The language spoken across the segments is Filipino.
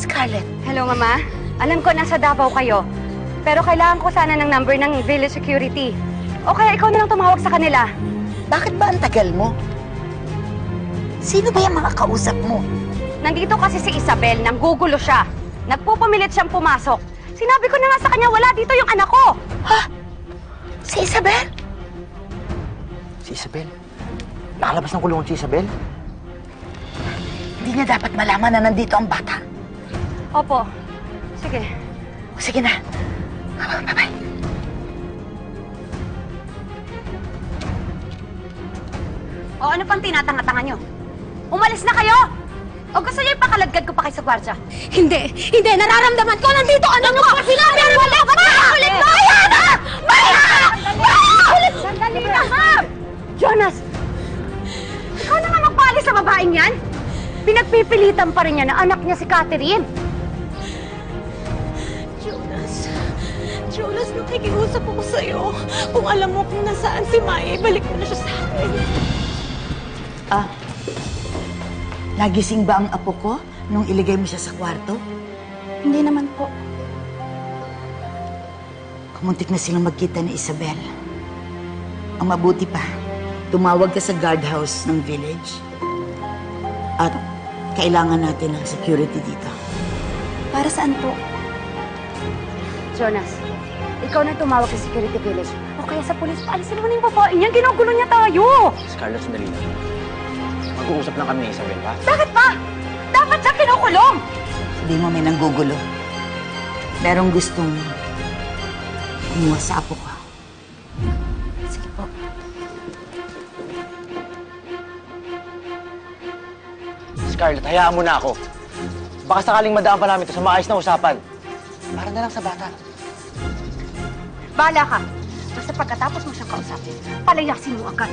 Scarlett? Hello, Mama. Alam ko nasa Davao kayo. Pero kailangan ko sana ng number ng village security. O kaya ikaw na lang tumawag sa kanila. Bakit ba ang tagal mo? Sino ba yung mga kausap mo? Nandito kasi si Isabel, nanggugulo siya. Nagpupumilit siyang pumasok. Sinabi ko na nga sa kanya, wala dito yung anak ko. Ha? Si Isabel? Si Isabel? Nakalabas ng kulungan si Isabel? Hindi niya dapat malaman na nandito ang bata. Opo. Sige. O, sige na. Bye-bye. O ano pang tinatanga-tanga nyo? Umalis na kayo! O gusto niyo ipakaladkad ko pa kayo sa gwardya? Hindi! Hindi! Nararamdaman ko! Nandito anak ko! Sinabi ang wala ka! Ulit mo! Ayana! Maya! Ulit! Sandali na, ma'am! Jonas! Ikaw na nga magpaalis sa babaeng yan? Pinagpipilitan pa rin niya na anak niya si Catherine. Jonas, nakikiusap ako sa'yo. Kung alam mo kung nasaan si Maya, ibalik mo na siya sa akin. Nagising ba ang apo ko nung iligay mo siya sa kwarto? Hindi naman po. Kumuntik na silang magkita ni Isabel. Ang mabuti pa, tumawag ka sa guardhouse ng village. At kailangan natin ng security dito. Para saan po? Jonas, ikaw na tumawag sa security village. O kaya sa polis, paalisin mo na yung babae niyan. Ginugulo niya tayo. Scarlett, sandali lang. Mag-uusap lang kami ni Isabel, ha? Bakit ba? Dapat siya kinukulong. Sabi mo may nanggugulo. Merong gustong kumuha sa apo ko. Sige po. Scarlett, hayaan mo na ako. Baka sakaling madaan pa namin ito sa maayos na usapan. Para na lang sa bata. Bahala ka. Basta pagkatapos mo siyang kausapin, palayasin mo agad.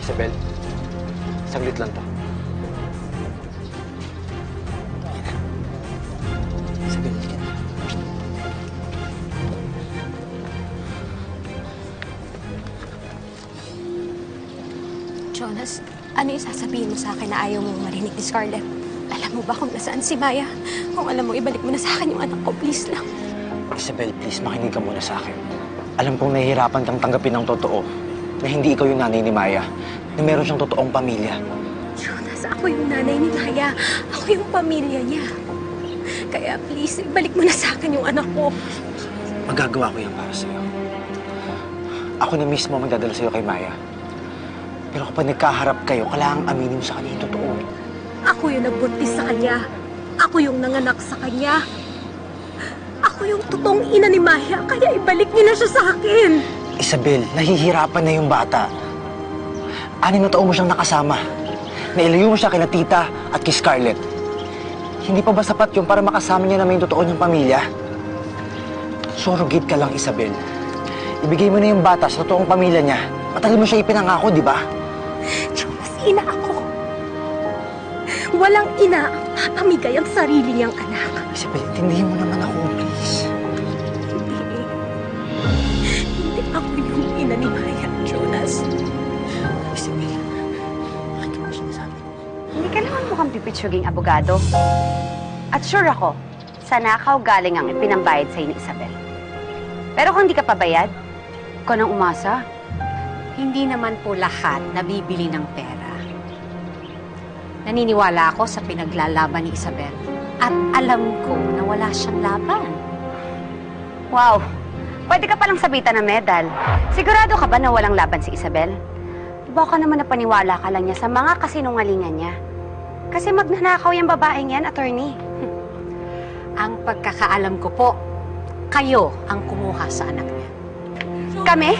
Isabel, saglit lang to. Isabel, hindi ka na. Jonas, ano yung sasabihin mo sa akin na ayaw mong marinig ni Scarlett? Alam mo ba kung nasaan si Maya? Kung alam mo, ibalik mo na sa akin yung anak ko, please lang. Isabel, please, makinig ka muna sa akin. Alam kong nahihirapan kang tanggapin ng totoo na hindi ikaw yung nanay ni Maya, na meron siyang totoong pamilya. Jonas, ako yung nanay ni Maya. Ako yung pamilya niya. Kaya please, ibalik mo na sa akin yung anak ko. Magagawa ko yan para sa'yo. Ako na mismo magdadala sa'yo kay Maya. Pero kapag nagkaharap kayo, kailangang aminin mo sa kanya yung totoo. Ako yung nagbuntis sa kanya. Ako yung nanganak sa kanya. Ako yung totoong ina ni Maya, kaya ibalik niyo na siya sa akin. Isabel, nahihirapan na yung bata. 6 na taon mo siyang nakasama. Nailayo mo siya kina tita at kay Scarlett. Hindi pa ba sapat yun para makasama niya naman yung totoo niyang pamilya? Surrogate ka lang, Isabel. Ibigay mo na yung bata sa totoong pamilya niya. Matagal mo siya ipinangako, di ba? Jonas, ina ako. Walang ina ang papamigay ang sarili niyang anak. Isabel, intindihin mo naman ako, please. Hindi ako yung ina ni Maya, Jonas. Isabel, bakit mo sinasabi? Hindi ka naman mukhang pipitsuging abogado. At sure ako, sa nakaw galing ang ipinambayad sa'yo ni Isabel. Pero kung hindi ka pabayad, ikaw nang umasa. Hindi naman po lahat nabibili ng pera. Naniniwala ako sa pinaglalaban ni Isabel. At alam ko na wala siyang laban. Wow, pwede ka palang sabitan ng medal. Sigurado ka ba na walang laban si Isabel? Baka naman napaniwala ka lang niya sa mga kasinungalingan niya. Kasi magnanakaw yung babaeng yan, attorney. Ang pagkakaalam ko po, kayo ang kumuha sa anak niya. Kami?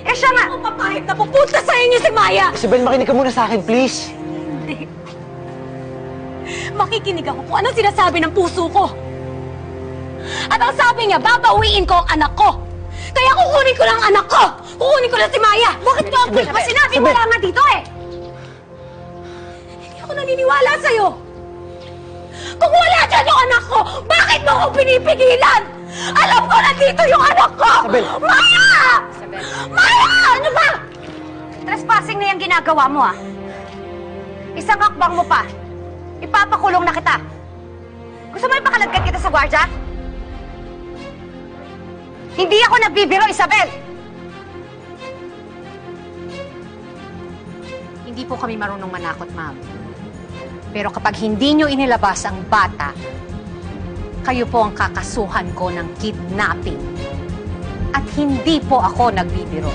Eh siya nga! Ako papayag na pupunta sa inyo si Maya! Isabel, makinig ka muna sa akin, please. Hindi. Makikinig ako kung anong sinasabi ng puso ko. At ang sabi niya, babawiin ko ang anak ko. Kaya kukunin ko lang ang anak ko! Kukunin ko na si Maya! Bakit mo ako Ba sinabi mo lang nga dito eh! Hindi ako naniniwala sa'yo! Kung wala dyan yung anak ko, bakit mo ako pinipigilan? Alam ko nandito yung anak ko! Isabel! Maya! Isabel. Maya! Ano ba? Trespassing na yung ginagawa mo ah. Isang hakbang mo pa. Ipapakulong na kita. Gusto mo ipakalagkat kita sa gwardya? Hindi ako nagbibiro, Isabel! Hindi po kami marunong manakot, ma'am. Pero kapag hindi nyo inilabas ang bata, kayo po ang kakasuhan ko ng kidnapping. At hindi po ako nagbibiro.